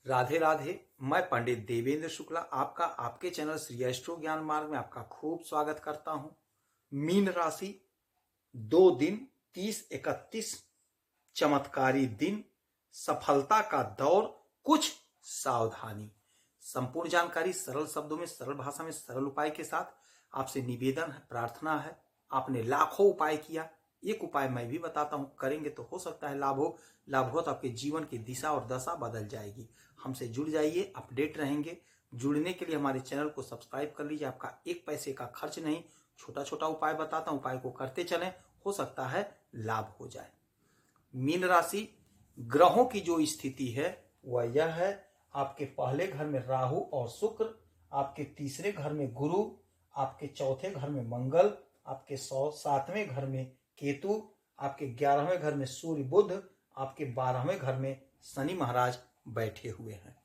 राधे राधे। मैं पंडित देवेंद्र शुक्ला आपका आपके चैनल श्री एस्ट्रो ज्ञान मार्ग में आपका खूब स्वागत करता हूं। मीन राशि 2 दिन 30-31 चमत्कारी दिन, सफलता का दौर, कुछ सावधानी। संपूर्ण जानकारी सरल शब्दों में, सरल भाषा में, सरल उपाय के साथ आपसे निवेदन है, प्रार्थना है। आपने लाखों उपाय किया, एक उपाय मैं भी बताता हूं, करेंगे तो हो सकता है लाभ हो। लाभ हो तो आपके जीवन की दिशा और दशा बदल जाएगी। हमसे जुड़ जाइए, अपडेट रहेंगे। जुड़ने के लिए हमारे चैनल को सब्सक्राइब कर लीजिए। आपका एक पैसे का खर्च नहीं, छोटा छोटा उपाय बताता हूं, उपाय को करते चलें, हो सकता है लाभ हो जाए। मीन राशि, ग्रहों की जो स्थिति है वह यह है। आपके पहले घर में राहु और शुक्र, आपके तीसरे घर में गुरु, आपके चौथे घर में मंगल, आपके 7वें घर में केतु, आपके 11वें घर में सूर्य बुध, आपके 12वें घर में शनि महाराज बैठे हुए हैं।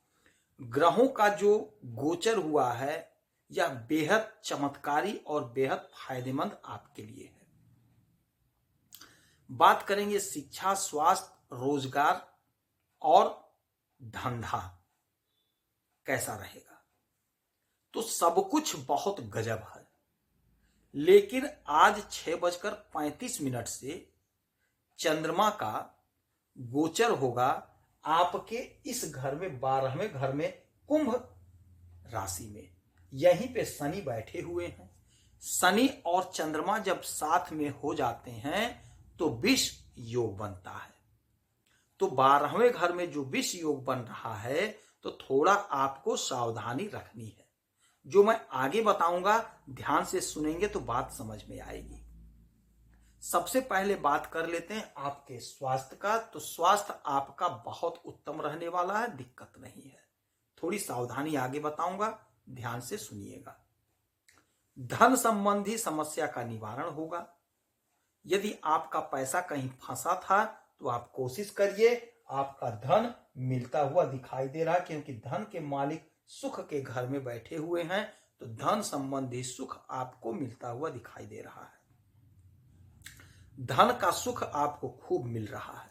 ग्रहों का जो गोचर हुआ है यह बेहद चमत्कारी और बेहद फायदेमंद आपके लिए है। बात करेंगे शिक्षा, स्वास्थ्य, रोजगार और धंधा कैसा रहेगा, तो सब कुछ बहुत गजब है। लेकिन आज 6:35 से चंद्रमा का गोचर होगा आपके इस घर में, 12वें घर में, कुंभ राशि में। यहीं पे शनि बैठे हुए हैं। शनि और चंद्रमा जब साथ में हो जाते हैं तो विष योग बनता है। तो 12वें घर में जो विष योग बन रहा है तो थोड़ा आपको सावधानी रखनी है। जो मैं आगे बताऊंगा ध्यान से सुनेंगे तो बात समझ में आएगी। सबसे पहले बात कर लेते हैं आपके स्वास्थ्य का। तो स्वास्थ्य आपका बहुत उत्तम रहने वाला है, दिक्कत नहीं है। थोड़ी सावधानी आगे बताऊंगा, ध्यान से सुनिएगा। धन संबंधी समस्या का निवारण होगा। यदि आपका पैसा कहीं फंसा था तो आप कोशिश करिए, आपका धन मिलता हुआ दिखाई दे रहा है, क्योंकि धन के मालिक सुख के घर में बैठे हुए हैं। तो धन संबंधी सुख आपको मिलता हुआ दिखाई दे रहा है। धन का सुख आपको खूब मिल रहा है।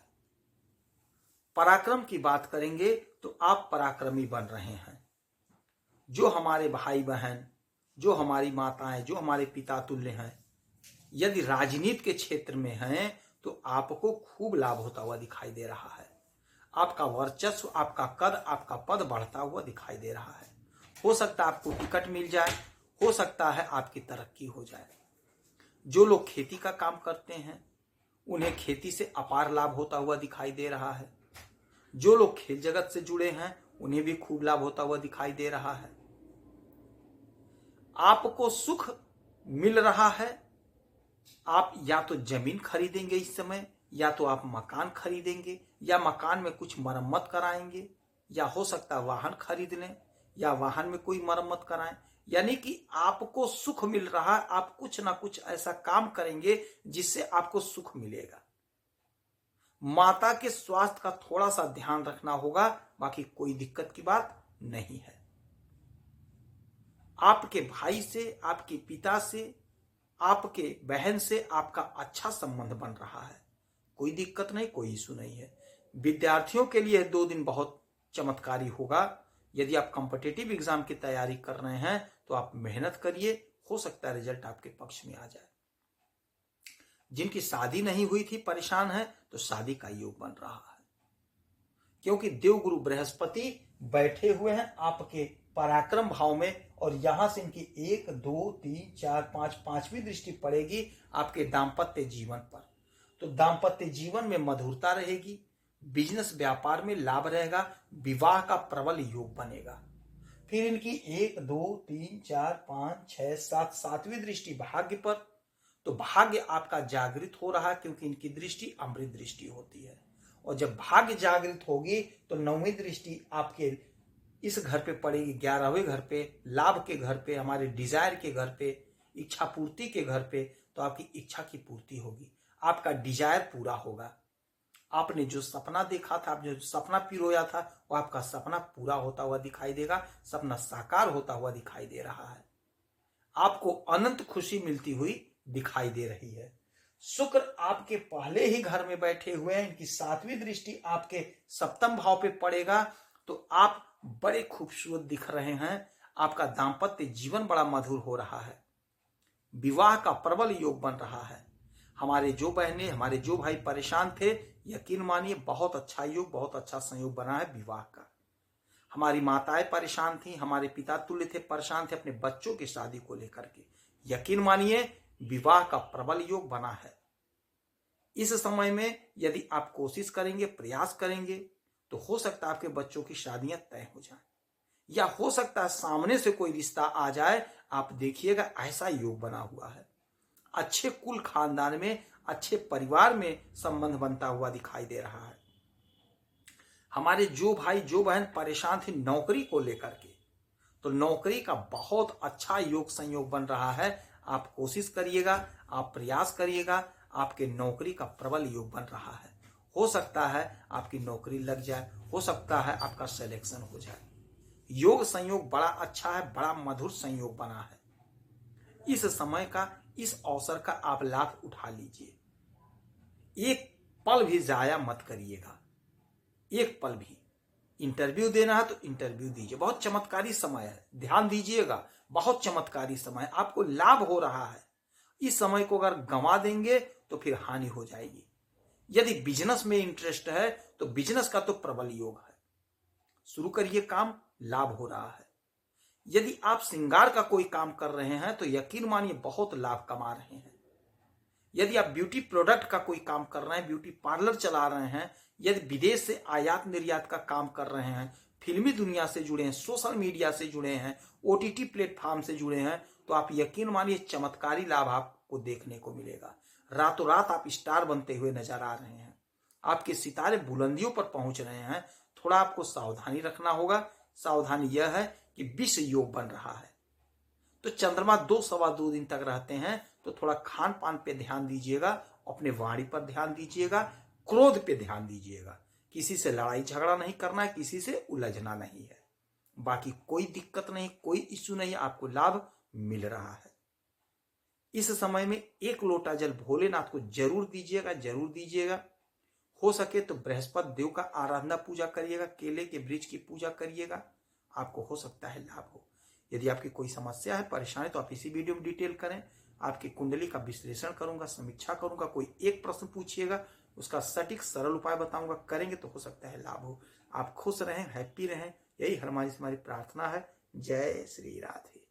पराक्रम की बात करेंगे तो आप पराक्रमी बन रहे हैं। जो हमारे भाई बहन, जो हमारी माताएं, जो हमारे पिता तुल्य हैं, यदि राजनीति के क्षेत्र में हैं तो आपको खूब लाभ होता हुआ दिखाई दे रहा है। आपका वर्चस्व, आपका कद, आपका पद बढ़ता हुआ दिखाई दे रहा है। हो सकता है आपको टिकट मिल जाए, हो सकता है आपकी तरक्की हो जाए। जो लोग खेती का काम करते हैं उन्हें खेती से अपार लाभ होता हुआ दिखाई दे रहा है। जो लोग खेल जगत से जुड़े हैं उन्हें भी खूब लाभ होता हुआ दिखाई दे रहा है। आपको सुख मिल रहा है। आप या तो जमीन खरीदेंगे इस समय, या तो आप मकान खरीदेंगे, या मकान में कुछ मरम्मत कराएंगे, या हो सकता है वाहन खरीद लें, या वाहन में कोई मरम्मत कराएं। यानी कि आपको सुख मिल रहा है। आप कुछ ना कुछ ऐसा काम करेंगे जिससे आपको सुख मिलेगा। माता के स्वास्थ्य का थोड़ा सा ध्यान रखना होगा, बाकी कोई दिक्कत की बात नहीं है। आपके भाई से, आपके पिता से, आपके बहन से आपका अच्छा संबंध बन रहा है। कोई दिक्कत नहीं, कोई इशू नहीं है। विद्यार्थियों के लिए 2 दिन बहुत चमत्कारी होगा। यदि आप कॉम्पिटिटिव एग्जाम की तैयारी कर रहे हैं तो आप मेहनत करिए, हो सकता है रिजल्ट आपके पक्ष में आ जाए। जिनकी शादी नहीं हुई थी, परेशान है, तो शादी का योग बन रहा है, क्योंकि देवगुरु बृहस्पति बैठे हुए हैं आपके पराक्रम भाव में। और यहां से इनकी 1 2 3 4 5 5वीं दृष्टि पड़ेगी आपके दाम्पत्य जीवन पर। तो दाम्पत्य जीवन में मधुरता रहेगी, बिजनेस व्यापार में लाभ रहेगा, विवाह का प्रबल योग बनेगा। फिर इनकी 1 2 3 4 5 6 7 7वीं दृष्टि भाग्य पर। तो भाग्य आपका जागृत हो रहा है, क्योंकि इनकी दृष्टि अमृत दृष्टि होती है। और जब भाग्य जागृत होगी तो 9वीं दृष्टि आपके इस घर पे पड़ेगी, 11वें घर पे, लाभ के घर पे, हमारे डिजायर के घर पे, इच्छा पूर्ति के घर पे। तो आपकी इच्छा की पूर्ति होगी, आपका डिजायर पूरा होगा। आपने जो सपना देखा था, आपने जो सपना पिरोया था, वो आपका सपना पूरा होता हुआ दिखाई देगा, सपना साकार होता हुआ दिखाई दे रहा है। आपको अनंत खुशी मिलती हुई दिखाई दे रही है। शुक्र आपके पहले ही घर में बैठे हुए हैं, इनकी 7वीं दृष्टि आपके 7वें भाव पे पड़ेगा। तो आप बड़े खूबसूरत दिख रहे हैं, आपका दाम्पत्य जीवन बड़ा मधुर हो रहा है, विवाह का प्रबल योग बन रहा है। हमारे जो बहनें, हमारे जो भाई परेशान थे, यकीन मानिए बहुत अच्छा योग, बहुत अच्छा संयोग बना है विवाह का। हमारी माताएं परेशान थी, हमारे पिता तुल्य थे, परेशान थे अपने बच्चों की शादी को लेकर के, यकीन मानिए विवाह का प्रबल योग बना है। इस समय में यदि आप कोशिश करेंगे, प्रयास करेंगे, तो हो सकता है आपके बच्चों की शादियां तय हो जाएं, या हो सकता है सामने से कोई रिश्ता आ जाए। आप देखिएगा ऐसा योग बना हुआ है, अच्छे कुल खानदान में, अच्छे परिवार में संबंध बनता हुआ दिखाई दे रहा है। हमारे जो भाई जो बहन परेशान थे नौकरी को लेकर के, तो नौकरी का बहुत अच्छा योग संयोग बन रहा है। आप कोशिश करिएगा, आप प्रयास करिएगा, आपके नौकरी का प्रबल योग बन रहा है। हो सकता है आपकी नौकरी लग जाए, हो सकता है आपका सिलेक्शन हो जाए। योग संयोग बड़ा अच्छा है, बड़ा मधुर संयोग बना है। इस समय का, इस अवसर का आप लाभ उठा लीजिए, एक पल भी जाया मत करिएगा, एक पल भी। इंटरव्यू देना है तो इंटरव्यू दीजिए, बहुत चमत्कारी समय है, ध्यान दीजिएगा, बहुत चमत्कारी समय, आपको लाभ हो रहा है। इस समय को अगर गंवा देंगे तो फिर हानि हो जाएगी। यदि बिजनेस में इंटरेस्ट है तो बिजनेस का तो प्रबल योग है, शुरू करिए काम, लाभ हो रहा है। यदि आप श्रृंगार का कोई काम कर रहे हैं तो यकीन मानिए बहुत लाभ कमा रहे हैं। यदि आप ब्यूटी प्रोडक्ट का कोई काम कर रहे हैं, ब्यूटी पार्लर चला रहे हैं, यदि विदेश से आयात निर्यात का काम कर रहे हैं, फिल्मी दुनिया से जुड़े हैं, सोशल मीडिया से जुड़े हैं, ओटीटी प्लेटफॉर्म से जुड़े हैं, तो आप यकीन मानिए चमत्कारी लाभ आपको देखने को मिलेगा। रातों रात आप स्टार बनते हुए नजर आ रहे हैं, आपके सितारे बुलंदियों पर पहुंच रहे हैं। थोड़ा आपको सावधानी रखना होगा। सावधानी यह है कि विष योग बन रहा है, तो चंद्रमा 2-2.25 दिन तक रहते हैं, तो थोड़ा खान पान पे ध्यान दीजिएगा, अपने वाणी पर ध्यान दीजिएगा, क्रोध पे ध्यान दीजिएगा। किसी से लड़ाई झगड़ा नहीं करना है, किसी से उलझना नहीं है। बाकी कोई दिक्कत नहीं, कोई इश्यू नहीं, आपको लाभ मिल रहा है। इस समय में 1 लोटा जल भोलेनाथ को जरूर दीजिएगा, जरूर दीजिएगा। हो सके तो बृहस्पति देव का आराधना पूजा करिएगा, केले के वृक्ष की पूजा करिएगा, आपको हो सकता है लाभ हो। यदि आपकी कोई समस्या है, परेशानी, तो आप इसी वीडियो में डिटेल करें, आपकी कुंडली का विश्लेषण करूंगा, समीक्षा करूंगा। कोई एक प्रश्न पूछिएगा, उसका सटीक सरल उपाय बताऊंगा, करेंगे तो हो सकता है लाभ हो। आप खुश रहें, हैप्पी रहें, यही हमारी प्रार्थना है। जय श्री राधे।